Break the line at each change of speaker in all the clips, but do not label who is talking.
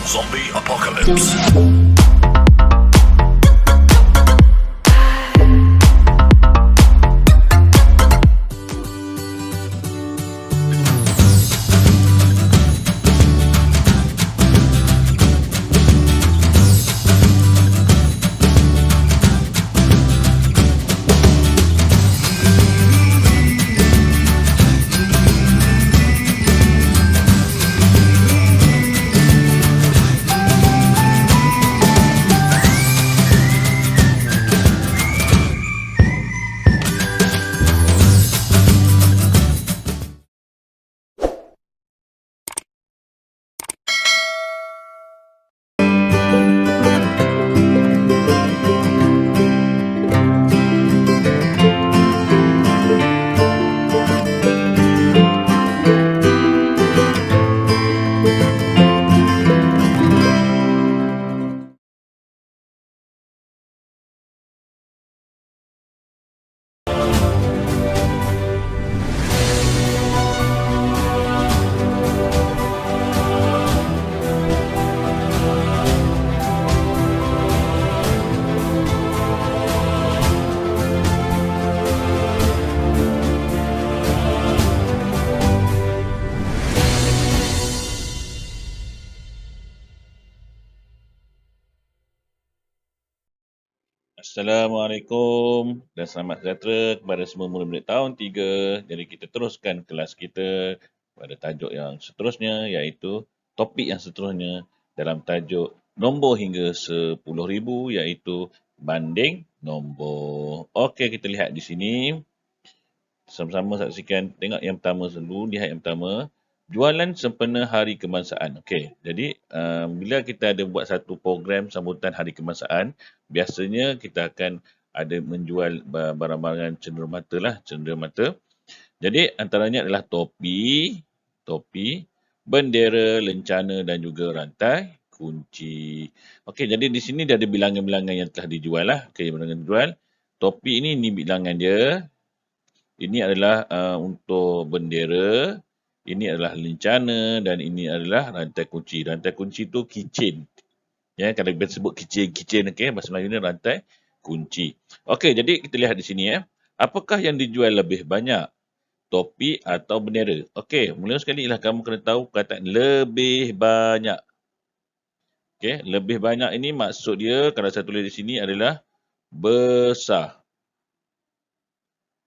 Zombie Apocalypse.
Assalamualaikum dan selamat sejahtera kepada semua murid-murid tahun 3. Jadi kita teruskan kelas kita pada tajuk yang seterusnya, iaitu topik yang seterusnya dalam tajuk nombor hingga 10,000, iaitu banding nombor. Okey, kita lihat di sini. Sama-sama saksikan, tengok yang pertama dulu, lihat yang pertama. Jualan sempena Hari Kebangsaan. Okey, jadi bila kita ada buat satu program sambutan Hari Kebangsaan, biasanya kita akan ada menjual barang-barang cenderamata lah, cenderamata. Jadi antaranya adalah topi, bendera, lencana dan juga rantai kunci. Okey, jadi di sini dia ada bilangan-bilangan yang telah dijual lah. Okey, bilangan dijual. Topi ini bilangan dia. Ini adalah untuk bendera. Ini adalah lencana dan ini adalah rantai kunci. Rantai kunci tu keychain. Ya, kalau kita sebut keychain, okey, bahasa Melayu ni rantai kunci. Okey, jadi kita lihat di sini ya. Apakah yang dijual lebih banyak? Topi atau bendera? Okey, mula sekali lah kamu kena tahu perkataan lebih banyak. Okey, lebih banyak ini maksud dia kalau saya tulis di sini adalah besar.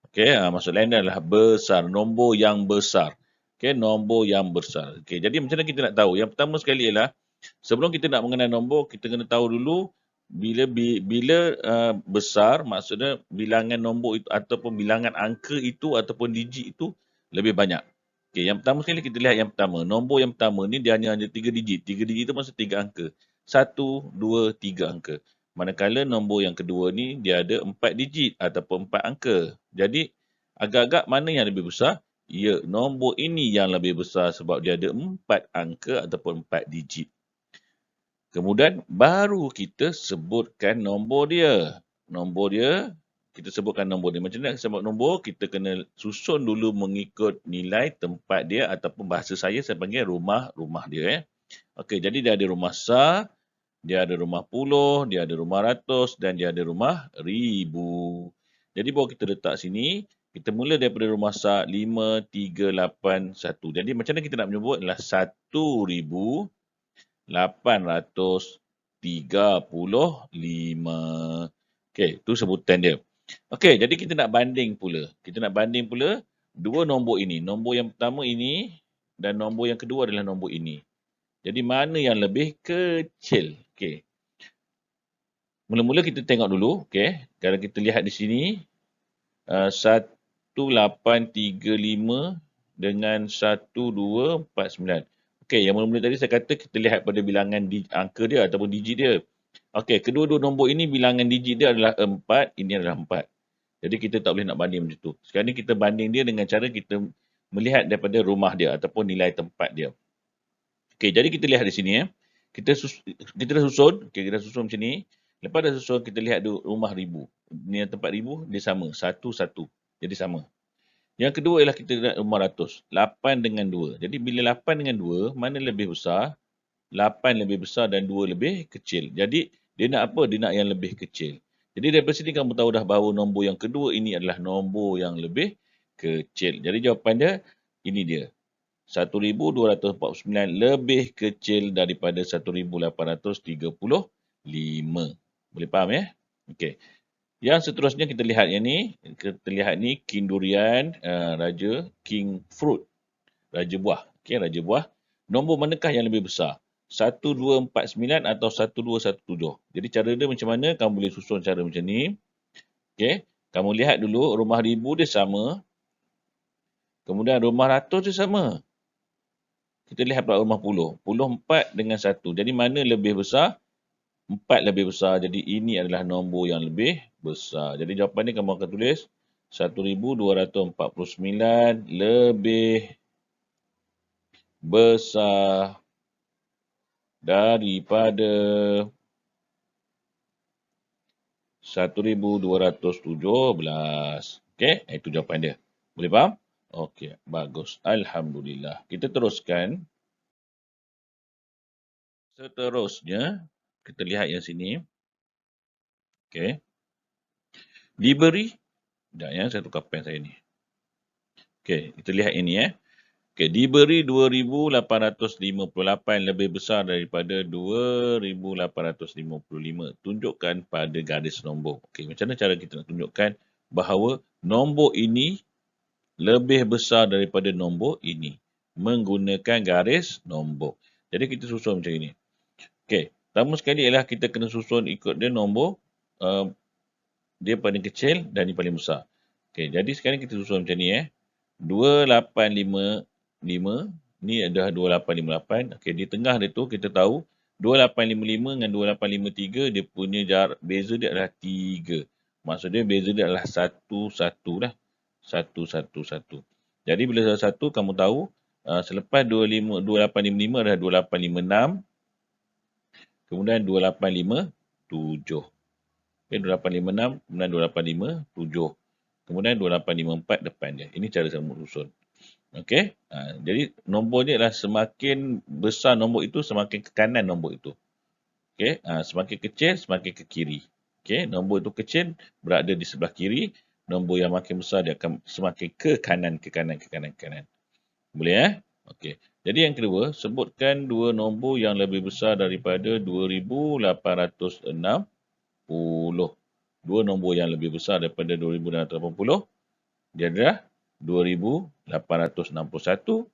Okey, maksud lain adalah besar, nombor yang besar. Okey, nombor yang besar. Okey, jadi macam mana kita nak tahu? Yang pertama sekali ialah sebelum kita nak mengenal nombor, kita kena tahu dulu bila besar, maksudnya bilangan nombor itu ataupun bilangan angka itu ataupun digit itu lebih banyak. Okey, yang pertama sekali kita lihat yang pertama. Nombor yang pertama ni dia hanya 3 digit. 3 digit itu maksud 3 angka. 1, 2, 3 angka. Manakala nombor yang kedua ni dia ada 4 digit ataupun 4 angka. Jadi agak-agak mana yang lebih besar? Ya, nombor ini yang lebih besar sebab dia ada 4 angka ataupun 4 digit. Kemudian baru kita sebutkan nombor dia. Nombor dia, kita sebutkan nombor dia. Macam mana sebut nombor? Kita kena susun dulu mengikut nilai tempat dia ataupun bahasa saya panggil rumah dia. Okey, jadi dia ada rumah sar, dia ada rumah puluh, dia ada rumah ratus dan dia ada rumah ribu. Jadi baru kita letak sini, kita mula daripada rumah sar 5, 3, 8, 1. Jadi macam mana kita nak menyebut adalah 1,835. Okey, itu sebutan dia. Okey, jadi kita nak banding pula. Dua nombor ini. Nombor yang pertama ini dan nombor yang kedua adalah nombor ini. Jadi mana yang lebih kecil? Okey. Mula-mula kita tengok dulu, okey. Kalau kita lihat di sini 1,835 dengan 1,249. Okey, yang mula-mula tadi saya kata kita lihat pada bilangan angka dia ataupun digit dia. Okey, kedua-dua nombor ini bilangan digit dia adalah 4, ini adalah 4. Jadi kita tak boleh nak banding macam tu. Sekarang ni kita banding dia dengan cara kita melihat daripada rumah dia ataupun nilai tempat dia. Okey, jadi kita lihat di sini ya. Kita dah susun, okey, kita dah susun macam ni. Lepas dah susun, kita lihat rumah ribu. Ni tempat ribu, dia sama. 1, 1. Jadi sama. Yang kedua ialah kita lihat rumah ratus. 8 dengan 2. Jadi bila 8 dengan 2, mana lebih besar? 8 lebih besar dan 2 lebih kecil. Jadi, dia nak apa? Dia nak yang lebih kecil. Jadi, daripada sini kamu tahu dah bahawa nombor yang kedua ini adalah nombor yang lebih kecil. Jadi, jawapan dia, ini dia. 1,249 lebih kecil daripada 1,835. Boleh faham ya? Okey. Yang seterusnya kita lihat yang ni. Kita lihat ni king durian, raja king fruit. Raja buah. Okey, raja buah. Nombor manakah yang lebih besar? 1249 atau 1217. Jadi cara dia macam mana? Kamu boleh susun cara macam ni. Okey. Kamu lihat dulu rumah ribu dia sama. Kemudian rumah ratus dia sama. Kita lihat pula rumah puluh. Puluh 4 dengan 1. Jadi mana lebih besar? 4 lebih besar. Jadi ini adalah nombor yang lebih besar. Jadi jawapan ni kamu akan tulis 1,249 lebih besar daripada 1,217. Okey, itu jawapan dia. Boleh faham? Okey, bagus. Alhamdulillah. Kita teruskan. Seterusnya, kita lihat yang sini. Okey. Diberi. Sekejap ya, saya tukar pen saya ni. Okey, kita lihat ini ya. Okey, diberi 2,858 lebih besar daripada 2,855. Tunjukkan pada garis nombor. Okey, macam mana cara kita nak tunjukkan bahawa nombor ini lebih besar daripada nombor ini? Menggunakan garis nombor. Jadi kita susun macam ini. Okey, pertama sekali ialah kita kena susun ikut dia nombor. Dia paling kecil dan dia paling besar. Okey, jadi sekarang kita susun macam ni 2855 ni adalah 2858. Okey, di tengah dia tu kita tahu 2855 dengan 2853 dia punya jarak beza dia adalah 3. Maksudnya beza dia adalah 1 1 dah. 1 1 1. Jadi bila 1 kamu tahu selepas 2855 adalah 2856. Kemudian 2857. Okay, 2856, kemudian 2857. Kemudian 2854 depan dia. Ini cara saya susun. Okey. Jadi nombor ni adalah semakin besar nombor itu, semakin ke kanan nombor itu. Okey. Semakin kecil, semakin ke kiri. Okey. Nombor itu kecil, berada di sebelah kiri. Nombor yang makin besar, dia akan semakin ke kanan, ke kanan, ke kanan, ke kanan. Boleh Okey. Jadi yang kedua, sebutkan dua nombor yang lebih besar daripada 2,860. Dua nombor yang lebih besar daripada 2,880. Dia adalah 2,861,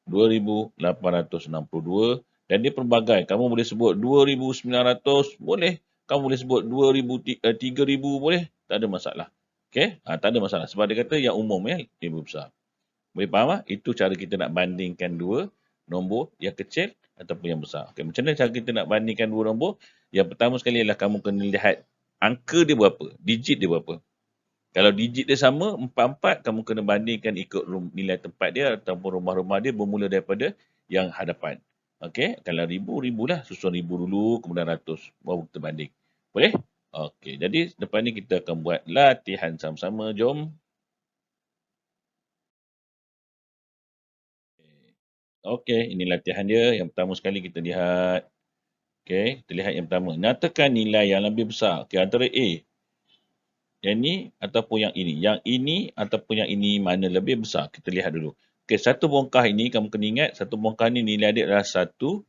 2,862 dan dia pelbagai. Kamu boleh sebut 2,900 boleh. Kamu boleh sebut 3,000 boleh. Tak ada masalah. Okey? Tak ada masalah. Sebab dia kata yang umum lebih besar. Boleh faham Itu cara kita nak bandingkan dua nombor yang kecil ataupun yang besar. Okey, macam mana cara kita nak bandingkan dua nombor? Yang pertama sekali ialah kamu kena lihat angka dia berapa, digit dia berapa. Kalau digit dia sama, 44, kamu kena bandingkan ikut nilai tempat dia ataupun rumah-rumah dia bermula daripada yang hadapan. Okey, kalau ribu lah. Susun ribu dulu, kemudian ratus. Baru kita banding. Boleh? Okey, jadi depan ni kita akan buat latihan sama-sama. Jom. Okey, ini latihan dia. Yang pertama sekali kita lihat. Okey, kita lihat yang pertama. Nyatakan nilai yang lebih besar. Okey, antara A. Yang ni ataupun yang ini. Yang ini ataupun yang ini mana lebih besar. Kita lihat dulu. Okey, satu bongkah ini kamu kena ingat. Satu bongkah ni nilai dia adalah 1,000.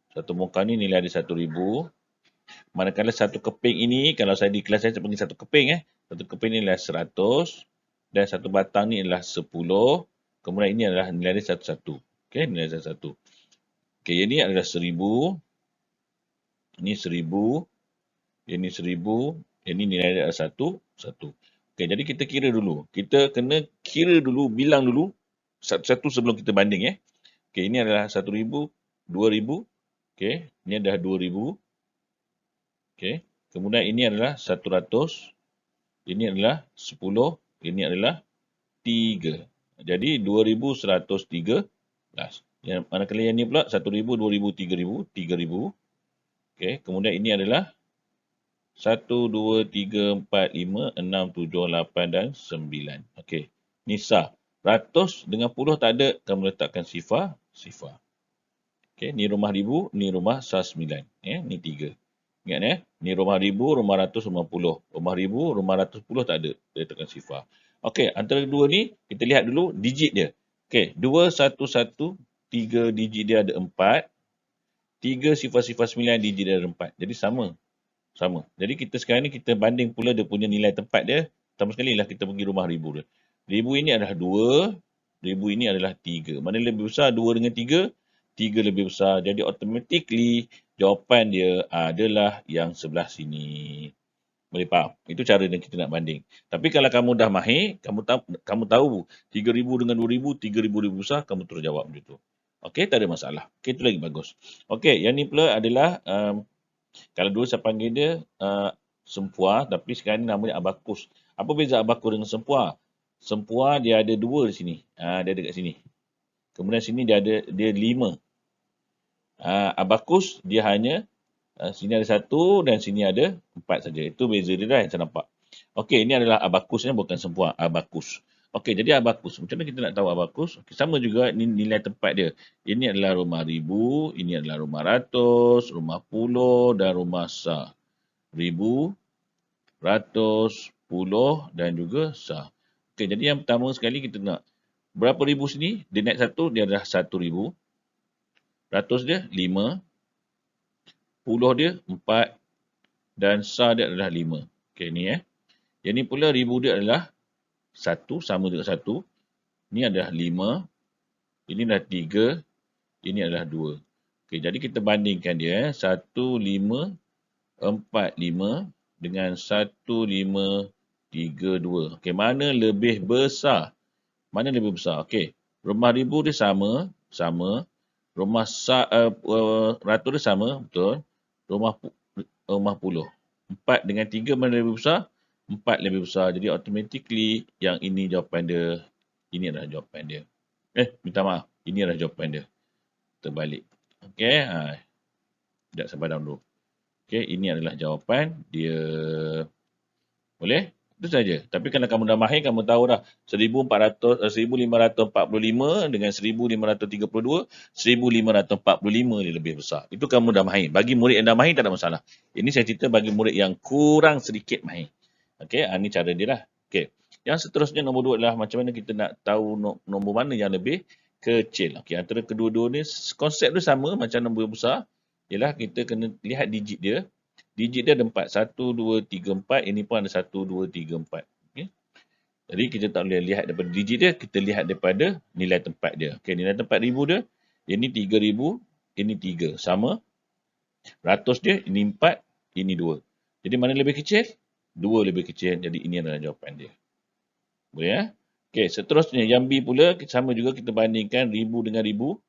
Satu bongkah ni nilai dia 1,000. Manakala satu keping ini, kalau saya di kelas saya panggil satu keping. Satu keping ni adalah 100. Dan satu batang ni adalah 10. Kemudian ini adalah nilai dia 1,1. Okey, nilai dia 1. Okey, yang ni adalah 1,000. Ini 1,000. Yang ni 1,000. Yang ni nilai dia adalah 1. Okey, jadi kita kira dulu. Kita kena kira dulu, bilang dulu. Satu-satu sebelum kita banding. Okey, ini adalah 1,000. 2,000. Okey, ini adalah 2,000. Okey, kemudian ini adalah 100. Ini adalah 10. Ini adalah 3. Jadi 2,113. Yang manakala yang ni pula 1,000, 2,000, 3,000, 3,000. Okey, kemudian ini adalah 1, 2, 3, 4, 5, 6, 7, 8 dan 9. Okey, ni sah. Ratus dengan puluh tak ada, kamu letakkan sifar. Okey, ni rumah ribu, ni rumah sah 9. Ni 3. Ingat ni rumah ribu, rumah ratus, rumah puluh. Rumah ribu, rumah ratus puluh tak ada. Dia tekan sifar. Okey, antara dua ni, kita lihat dulu digit dia. Okey, 2, 1, 1, 3 digit dia ada 4. 3 sifar-sifar 9 digit dia ada 4. Jadi sama. Sama. Jadi kita sekarang ni kita banding pula dia punya nilai tempat dia. Pertama sekali lah kita pergi rumah ribu dia. Ribu ini adalah 2. Ribu ini adalah 3. Mana lebih besar 2 dengan 3? 3 lebih besar. Jadi automatically jawapan dia adalah yang sebelah sini. Boleh faham? Itu cara yang kita nak banding. Tapi kalau kamu dah mahir, kamu tahu 3,000 dengan 2,000, 3,000 lebih besar, kamu terus jawab macam tu. Okey, tak ada masalah. Okey, itu lagi bagus. Okey, yang ni pula adalah kalau dulu saya panggil dia sempua, tapi sekarang ni namanya abakus. Apa beza abakus dengan sempua? Sempua dia ada 2 di sini. Dia ada kat sini. Kemudian sini dia ada 5. Abakus dia hanya sini ada 1 dan sini ada 4 saja. Itu beza dia dah yang saya nampak. Okey, ini adalah abakusnya bukan sempua, abakus. Okey, jadi abakus. Macam mana kita nak tahu abakus? Okay, sama juga ni nilai tempat dia. Ini adalah rumah ribu, ini adalah rumah ratus, rumah puluh dan rumah sah. Ribu, ratus, puluh dan juga sah. Okey, jadi yang pertama sekali kita nak berapa ribu sini? Dia naik 1, dia adalah 1,000. Ratus dia 5. Puluh dia 4. Dan sah dia adalah 5. Okey, ni Yang ni pula ribu dia adalah 1, sama dengan 1. Ini adalah 5. Ini adalah 3. Ini adalah 2. Okey, jadi kita bandingkan dia. 1, 5, 4, 5 dengan 1, 5, 3, 2. Okey, mana lebih besar? Mana lebih besar? Okey, rumah ribu dia sama. Rumah ratus dia sama, betul. Rumah puluh. 4 dengan 3 mana lebih besar? 4 lebih besar. Jadi automatically yang ini jawapan dia. Ini adalah jawapan dia. Minta maaf. Ini adalah jawapan dia. Terbalik. Okey. Sekejap sabar dulu. Okey, ini adalah jawapan dia. Boleh? Itu saja. Tapi kalau kamu dah mahir, kamu tahu dah 1545 dengan 1532, 1545 dia lebih besar. Itu kamu dah mahir. Bagi murid yang dah mahir tak ada masalah. Ini saya cerita bagi murid yang kurang sedikit mahir. Okey, ini cara dia lah. Okey. Yang seterusnya nombor 2 adalah macam mana kita nak tahu nombor mana yang lebih kecil. Okey, antara kedua-dua ni konsep dia sama macam nombor besar. Ialah kita kena lihat digit dia. Digit dia ada 4. 1, 2, 3, 4. Ini pun ada 1, 2, 3, 4. Okay. Jadi kita tak boleh lihat daripada digit dia. Kita lihat daripada nilai tempat dia. Okay, nilai tempat ribu dia. Ini 3,000. Ini 3. Sama. Ratus dia. Ini 4. Ini 2. Jadi mana lebih kecil? 2 lebih kecil. Jadi ini adalah jawapan dia. Boleh ya? Okay, seterusnya yang B pula. Sama juga kita bandingkan ribu dengan ribu.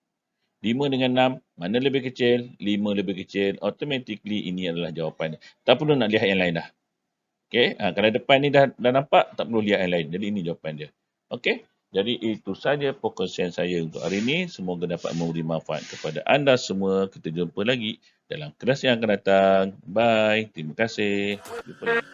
5 dengan 6, mana lebih kecil? 5 lebih kecil. Automatically ini adalah jawapannya. Tak perlu nak lihat yang lain dah. Okey, kalau depan ni dah nampak, tak perlu lihat yang lain. Jadi ini jawapan dia. Okey, jadi itu saja perkongsian saya untuk hari ini. Semoga dapat memberi manfaat kepada anda semua. Kita jumpa lagi dalam kelas yang akan datang. Bye. Terima kasih. Jumpa lagi.